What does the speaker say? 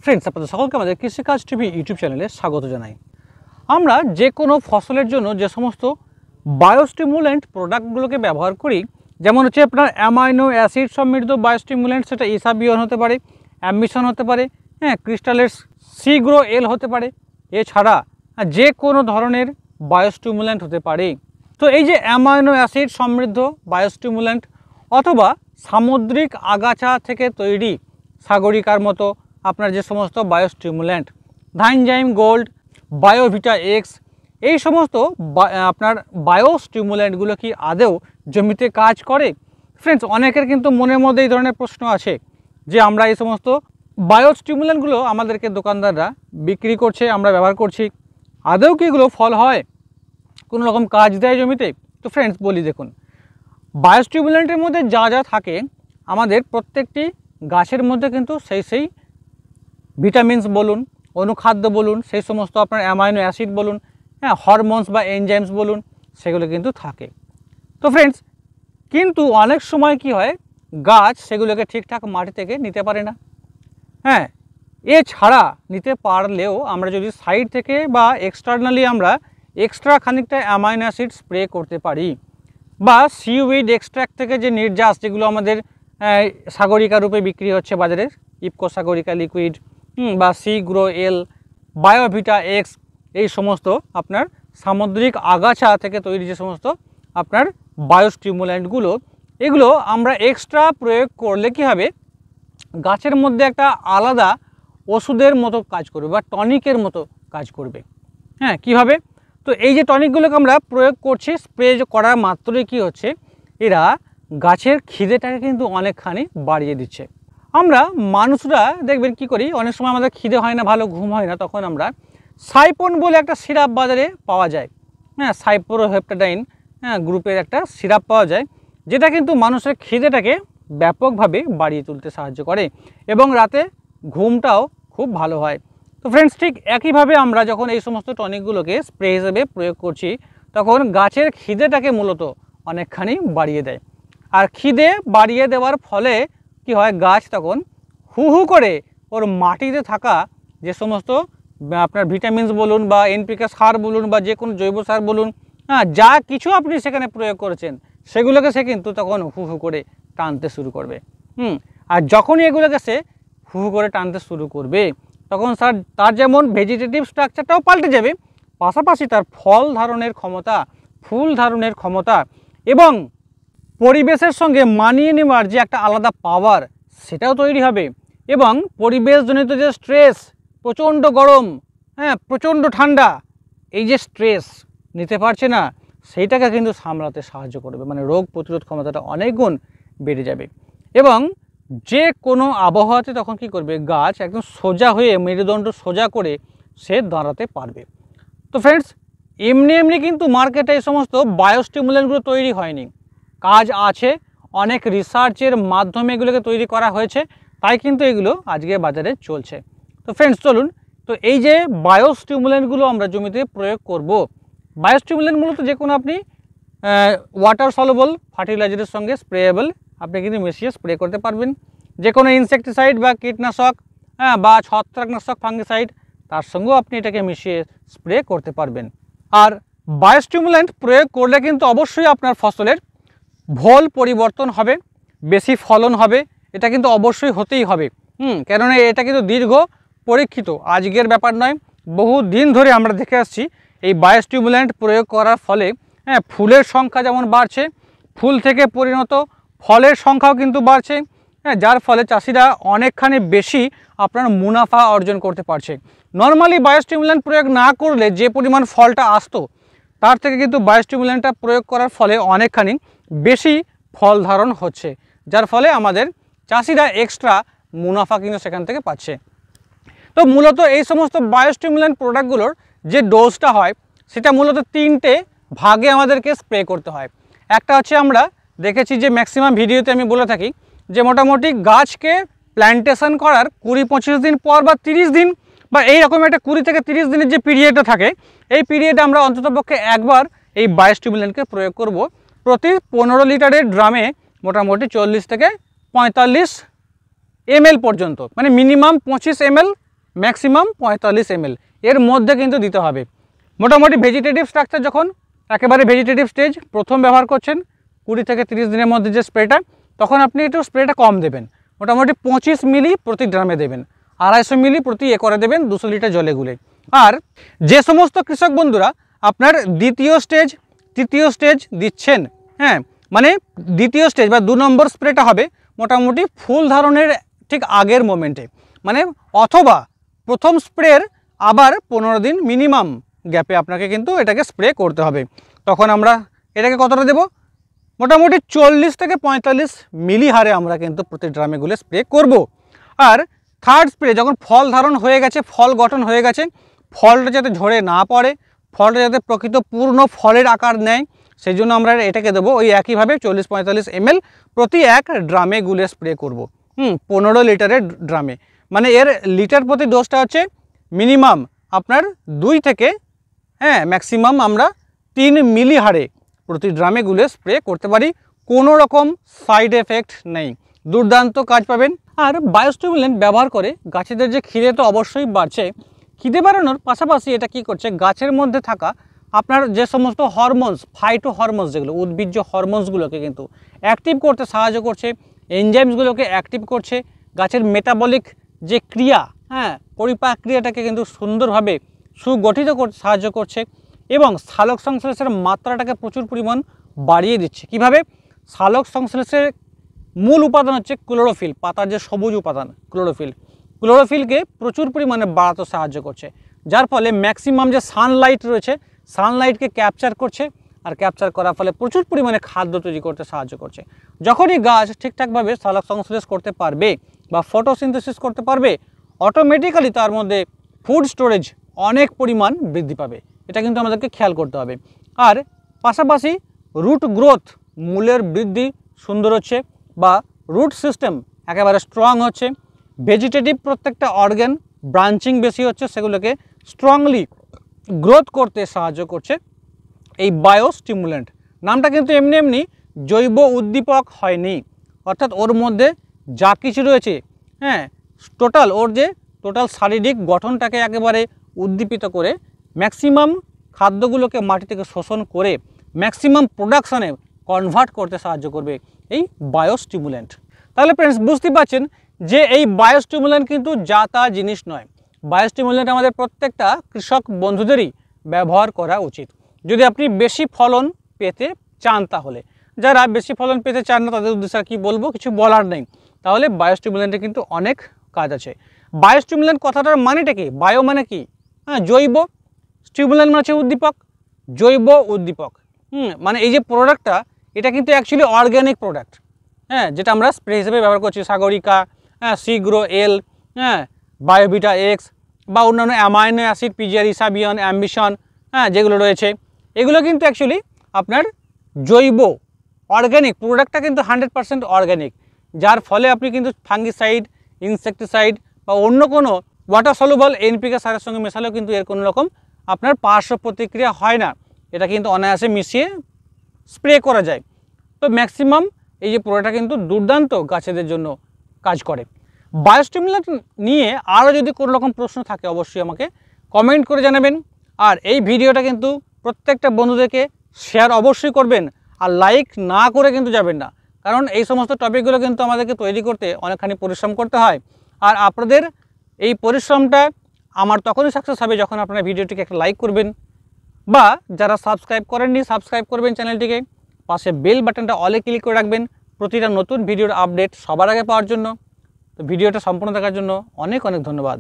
Friends, আপনাদের সকলকে আমাদের কৃষিকাজ টিভি ইউটিউব চ্যানেলে স্বাগত জানাই। আমরা যে কোনো ফসলের জন্য যে সমস্ত বায়োস্টিমুলেন্ট প্রোডাক্টগুলোকে ব্যবহার করি, যেমন হচ্ছে আপনার অ্যামাইনো অ্যাসিড সমৃদ্ধ বায়োস্টিমুলেন্ট, সেটা ইসাবিয়ন হতে পারে, অ্যাম্বিশন হতে পারে, ক্রিস্টালের সিগ্রো এল হতে পারে, এছাড়া যে কোনো ধরনের বায়োস্টিমুলেন্ট হতে পারে। তো এই যে অ্যামাইনো অ্যাসিড সমৃদ্ধ বায়োস্টিমুলেন্ট অথবা সামুদ্রিক আগাছা থেকে তৈরি সাগরিকার মতো আপনার যে সমস্ত বায়োস্টিমুলেন্ট, ধাইনজাইম গোল্ড, বায়োভিটা এক্স, এই সমস্ত আপনার বায়োস্টিমুলেন্টগুলো কি আদৌ জমিতে কাজ করে? ফ্রেন্ডস, অনেকের কিন্তু মনের মধ্যে এই ধরনের প্রশ্ন আছে যে আমরা এই সমস্ত বায়োস্টিমুলেন্টগুলো আমাদেরকে দোকানদাররা বিক্রি করছে, আমরা ব্যবহার করছি, আদৌ কি এগুলো ফল হয়, কোনো রকম কাজ দেয় জমিতে? তো ফ্রেন্ডস বলি, দেখুন, বায়োস্টিমুলেন্টের মধ্যে যা যা থাকে আমাদের প্রত্যেকটি গাছের মধ্যে কিন্তু সেই ভিটামিনস বলুন, অনুখাদ্য বলুন, সেই সমস্ত আপনার অ্যামাইনো অ্যাসিড বলুন, হরমোনস বা এনজাইমস বলুন, সেগুলো কিন্তু থাকে। তো ফ্রেন্ডস, কিন্তু অনেক সময় কি হয়, গাছ সেগুলোকে ঠিকঠাক মাটি থেকে নিতে পারে না। এছাড়া নিতে পারলেও আমরা যদি সাইড থেকে বা এক্সটার্নালি আমরা এক্সট্রা খানিকটা অ্যামাইনো অ্যাসিড স্প্রে করতে পারি, বা সিউইড এক্সট্র্যাক্ট থেকে যে নির্যাস, যেগুলো আমাদের সাগরিকা রূপে বিক্রি হচ্ছে বাজারে, ইফকো সাগরিকা লিকুইড বা সিগ্রো এল, বায়োভিটা এক্স, এই সমস্ত আপনার সামুদ্রিক আগাছা থেকে তৈরি যে সমস্ত আপনার বায়োস্টিমুল্যান্টগুলো, এগুলো আমরা এক্সট্রা প্রয়োগ করলে কী হবে, গাছের মধ্যে একটা আলাদা ওষুধের মতো কাজ করবে বা টনিকের মতো কাজ করবে। কীভাবে? তো এই যে টনিকগুলোকে আমরা প্রয়োগ করছি, স্প্রে করার মাত্রই কী হচ্ছে, এরা গাছের খিদেটাকে কিন্তু অনেকখানি বাড়িয়ে দিচ্ছে। আমরা মানুষরা দেখবেন কি করি, অনেক সময় আমাদের খিদে হয় না, ভালো ঘুম হয় না, তখন আমরা সাইপন বলে একটা সিরাপ বাজারে পাওয়া যায়, সাইপ্রোহেপটাডাইন গ্রুপের একটা সিরাপ পাওয়া যায়, যেটা কিন্তু মানুষের খিদেটাকে ব্যাপকভাবে বাড়িয়ে তুলতে সাহায্য করে এবং রাতে ঘুমটাও খুব ভালো হয়। তো ফ্রেন্ডস, ঠিক একইভাবে আমরা যখন এই সমস্ত টনিকগুলোকে স্প্রে হিসেবে প্রয়োগ করছি, তখন গাছের খিদেটাকে মূলত অনেকখানি বাড়িয়ে দেয়। আর খিদে বাড়িয়ে দেওয়ার ফলে কি হয়, গাছ তখন হু হু করে ওর মাটিতে থাকা যে সমস্ত আপনার ভিটামিনস বলুন বা এনপিকে সার বলুন বা যে কোনো জৈব সার বলুন, যা কিছু আপনি সেখানে প্রয়োগ করেছেন, সেগুলোকে সে কিন্তু তখন হু হু করে টানতে শুরু করবে। আর যখনই এগুলোকে সে হু হু করে টানতে শুরু করবে, তখন তার যেমন ভেজিটেটিভ স্ট্রাকচারটাও পাল্টে যাবে, পাশাপাশি তার ফল ধারণের ক্ষমতা, ফুল ধারণের ক্ষমতা এবং পরিবেশের সঙ্গে মানিয়ে নেওয়ার যে একটা আলাদা পাওয়ার, সেটাও তৈরি হবে। এবং পরিবেশজনিত যে স্ট্রেস, প্রচণ্ড গরম, প্রচণ্ড ঠান্ডা, এই যে স্ট্রেস নিতে পারছে না, সেইটাকে কিন্তু সামলাতে সাহায্য করবে, মানে রোগ প্রতিরোধ ক্ষমতাটা অনেক গুণ বেড়ে যাবে। এবং যে কোনো আবহাওয়াতে তখন কি করবে, গাছ একদম সোজা হয়ে, মেরুদণ্ড সোজা করে সে দাঁড়াতে পারবে। তো ফ্রেন্ডস, এমনি কিন্তু মার্কেটে এই সমস্ত বায়োস্টিমুলেন্টগুলো তৈরি হয়নি, কাজ আছে, অনেক রিসার্চের মাধ্যমে এগুলোকে তৈরি করা হয়েছে, তাই কিন্তু এগুলো আজকে বাজারে চলছে। তো ফ্রেন্ডস, চলুন, তো এই যে বায়োস্টিমুলেন্টগুলো আমরা জমিতে প্রয়োগ করব, বায়োস্টিমুলেন্ট মূলত যে কোনো আপনি ওয়াটার সলুবল ফার্টিলাইজারের সঙ্গে স্প্রেয়েবল আপনি কিন্তু মিশিয়ে স্প্রে করতে পারবেন। যে কোনো ইনসেকটিসাইড বা কীটনাশক বা ছত্রাকনাশক ফাঙ্গিসাইড, তার সঙ্গেও আপনি এটাকে মিশিয়ে স্প্রে করতে পারবেন। আর বায়োস্টিমুলেন্ট প্রয়োগ করলে কিন্তু অবশ্যই আপনার ফসলের ভোল পরিবর্তন হবে, বেশি ফলন হবে, এটা কিন্তু অবশ্যই হতেই হবে। কেননা এটা কিন্তু দীর্ঘ পরীক্ষিত, আজকের ব্যাপার নয়, বহু দিন ধরে আমরা দেখে আসছি এই বায়োস্টিমুলেন্ট প্রয়োগ করার ফলে ফুলের সংখ্যা যেমন বাড়ছে, ফুল থেকে পরিণত ফলের সংখ্যাও কিন্তু বাড়ছে, যার ফলে চাষিরা অনেকখানি বেশি আপনার মুনাফা অর্জন করতে পারছে। নর্মালি বায়োস্টিমুলেন্ট প্রয়োগ না করলে যে পরিমাণ ফলটা আসতো, তার থেকে কিন্তু বায়োস্টিমুলেন্টটা প্রয়োগ করার ফলে অনেকখানি বেশি ফল ধারণ হচ্ছে, যার ফলে আমাদের চাষিরা এক্সট্রা মুনাফা কিন্তু সেখান থেকে পাচ্ছে। তো মূলত এই সমস্ত বায়োস্টিমুলেন্ট প্রোডাক্টগুলোর যে ডোজটা হয়, সেটা মূলত 3টে ভাগে আমাদেরকে স্প্রে করতে হয়। একটা হচ্ছে, আমরা দেখেছি যে ম্যাক্সিমাম ভিডিওতে আমি বলে থাকি যে মোটামুটি গাছকে প্ল্যান্টেশন করার 20-25 দিন পর বা 30 দিন বা এইরকম একটা 20 থেকে 30 দিনের যে পিরিয়ডটা থাকে, এই পিরিয়ডে আমরা অন্ততপক্ষে একবার এই বায়োস্টিমুলেন্টকে প্রয়োগ করব। প্রতি 15 লিটারের ড্রামে মোটামুটি 40 থেকে 45 ml পর্যন্ত, মানে মিনিমাম 25 ml ম্যাক্সিমাম 45 ml এর মধ্যে কিন্তু দিতে হবে। মোটামুটি ভেজিটেটিভ স্ট্রাকচার যখন একেবারে ভেজিটেটিভ স্টেজ প্রথম ব্যবহার করছেন 20 থেকে 30 দিনের মধ্যে যে স্প্রেটা, তখন আপনি একটু স্প্রেটা কম দেবেন, মোটামুটি 25 মিলি প্রতি ড্রামে দেবেন, 250 মিলি প্রতি একরে দেবেন 200 লিটার জলে গুলে। আর যে সমস্ত কৃষক বন্ধুরা আপনার দ্বিতীয় স্টেজ তৃতীয় স্টেজ দিচ্ছেন, হ্যাঁ মানে দ্বিতীয় স্টেজ বা 2 নম্বর স্প্রেটা হবে মোটামুটি ফুল ধারণের ঠিক আগের মোমেন্টে, মানে অথবা প্রথম স্প্রের আবার 15 দিন মিনিমাম গ্যাপে আপনাকে কিন্তু এটাকে স্প্রে করতে হবে। তখন আমরা এটাকে কতটা দেব, মোটামুটি 40 থেকে 45 মিলি হারে আমরা কিন্তু প্রতি ড্রামে গুলে স্প্রে করব। আর থার্ড স্প্রে যখন ফল ধারণ হয়ে গেছে, ফল গঠন হয়ে গেছে, ফলটা যাতে ঝরে না পড়ে, ফলটা যাতে প্রকৃত পূর্ণ ফলের আকার নেয়, সেই জন্য আমরা এটাকে দেবো ওই একইভাবে 40-45 ml প্রতি এক ড্রামে গুলে স্প্রে করব। 15 লিটারের ড্রামে, মানে এর লিটার প্রতি ডোজটা হচ্ছে মিনিমাম আপনার 2 থেকে ম্যাক্সিমাম আমরা 3 মিলি হারে প্রতি ড্রামে গুলে স্প্রে করতে পারি, কোনো রকম সাইড এফেক্ট নেই, দুর্দান্ত কাজ পাবেন। আর বায়োস্টিমুলেন্ট ব্যবহার করে গাছেদের যে খিদে তো অবশ্যই বাড়ছে, খিদে বাড়ানোর পাশাপাশি এটা কি করছে, গাছের মধ্যে থাকা আপনার যে সমস্ত হরমোনস, ফাইটো হরমোনস যেগুলো উদ্ভিজ্জ হরমোনসগুলোকে কিন্তু অ্যাক্টিভ করতে সাহায্য করছে, এনজাইমসগুলোকে অ্যাক্টিভ করছে, গাছের মেটাবলিক যে ক্রিয়া, পরিপাক ক্রিয়াটাকে কিন্তু সুন্দরভাবে সুগঠিত করতে সাহায্য করছে এবং সালোক সংশ্লেষের মাত্রাটাকে প্রচুর পরিমাণ বাড়িয়ে দিচ্ছে। কিভাবে, সালোক সংশ্লেষের মূল উপাদান হচ্ছে ক্লোরোফিল, পাতার যে সবুজ উপাদান ক্লোরোফিলকে প্রচুর পরিমাণে বাড়াতে সাহায্য করছে, যার ফলে ম্যাক্সিমাম যে সানলাইট রয়েছে সানলাইটকে ক্যাপচার করছে, আর ক্যাপচার করার ফলে প্রচুর পরিমাণে খাদ্য তৈরি করতে সাহায্য করছে। যখনই গাছ ঠিকঠাকভাবে সালোক সংশ্লেষ করতে পারবে বা ফটোসিনথেসিস করতে পারবে, অটোমেটিক্যালি তার মধ্যে ফুড স্টোরেজ অনেক পরিমাণ বৃদ্ধি পাবে, এটা কিন্তু আমাদেরকে খেয়াল করতে হবে। আর পাশাপাশি রুট গ্রোথ, মূলের বৃদ্ধি সুন্দর হচ্ছে বা রুট সিস্টেম একেবারে স্ট্রং হচ্ছে, ভেজিটেটিভ প্রত্যেকটা অর্গান ব্রাঞ্চিং বেশি হচ্ছে, সেগুলোকে স্ট্রংলি গ্রোথ করতে সাহায্য করছে এই বায়োস্টিমুলেন্ট। নামটা কিন্তু এমনি এমনি জৈব উদ্দীপক হয়নি, অর্থাৎ ওর মধ্যে যা কিছু রয়েছে ওর যে টোটাল শারীরিক গঠনটাকে একেবারে উদ্দীপিত করে ম্যাক্সিমাম খাদ্যগুলোকে মাটি থেকে শোষণ করে ম্যাক্সিমাম প্রোডাকশানে কনভার্ট করতে সাহায্য করবে এই বায়োস্টিমুলেন্ট। তাহলে ফ্রেন্ডস বুঝতে পারছেন যে এই বায়োস্টিমুলেন্ট কিন্তু যা তা জিনিস নয়, বায়োস্টিমুলেন্ট আমাদের প্রত্যেকটা কৃষক বন্ধুদেরই ব্যবহার করা উচিত যদি আপনি বেশি ফলন পেতে চান। তাহলে যারা বেশি ফলন পেতে চান না তাদের উদ্দেশ্যে কি বলবো, কিছু বলার নেই। তাহলে বায়োস্টিমুলেন্টে কিন্তু অনেক কাজ আছে। বায়োস্টিমুলেন্ট কথাটার মানেটা কি, বায়ো মানে কি, জৈব, স্টিমুলেন্ট মানে হচ্ছে উদ্দীপক, জৈব উদ্দীপক। মানে এই যে প্রোডাক্টটা এটা কিন্তু অ্যাকচুয়ালি অর্গ্যানিক প্রোডাক্ট, যেটা আমরা স্প্রে হিসেবে ব্যবহার করছি, সাগরিকা, সিগ্রো এল, বায়োভিটা এক্স বা অন্যান্য অ্যামাইনো অ্যাসিড, পিজিআর, ইসাবিয়ন, অ্যাম্বিশন, যেগুলো রয়েছে এগুলো কিন্তু অ্যাকচুয়ালি আপনার জৈব অর্গ্যানিক প্রোডাক্টটা কিন্তু 100% অর্গ্যানিক, যার ফলে আপনি কিন্তু ফাঙ্গিসাইড, ইনসেকটিসাইড বা অন্য কোনো ওয়াটার সলুবল এনপিকে সারের সঙ্গে মেশালেও কিন্তু এর কোনো রকম আপনার পার্শ্ব প্রতিক্রিয়া হয় না, এটা কিন্তু অনায়াসে মিশিয়ে স্প্রে করা যায়। তো ম্যাক্সিমাম এই যে প্রোডাক্টটা কিন্তু দুর্দান্ত গাছেদের জন্য কাজ করে। বায়োস্টিমুলেন্ট নিয়ে আরও যদি কোনো রকম প্রশ্ন থাকে অবশ্যই আমাকে কমেন্ট করে জানাবেন। আর এই ভিডিওটা কিন্তু প্রত্যেকটা বন্ধুদেরকে শেয়ার অবশ্যই করবেন, আর লাইক না করে কিন্তু যাবেন না, কারণ এই সমস্ত টপিকগুলো কিন্তু আমাদেরকে তৈরি করতে অনেকখানি পরিশ্রম করতে হয়। আর আপনাদের এই পরিশ্রমটা আমার তখনই সাকসেস হবে যখন আপনারা ভিডিওটিকে একটা লাইক করবেন, বা যারা সাবস্ক্রাইব করেননি সাবস্ক্রাইব করবেন চ্যানেলটিকে, পাশে বেল বাটনটা অলে ক্লিক করে রাখবেন প্রতিটা নতুন ভিডিওর আপডেট সবার আগে পাওয়ার জন্য। তো ভিডিওটা সম্পূর্ণ দেখার জন্য অনেক অনেক ধন্যবাদ।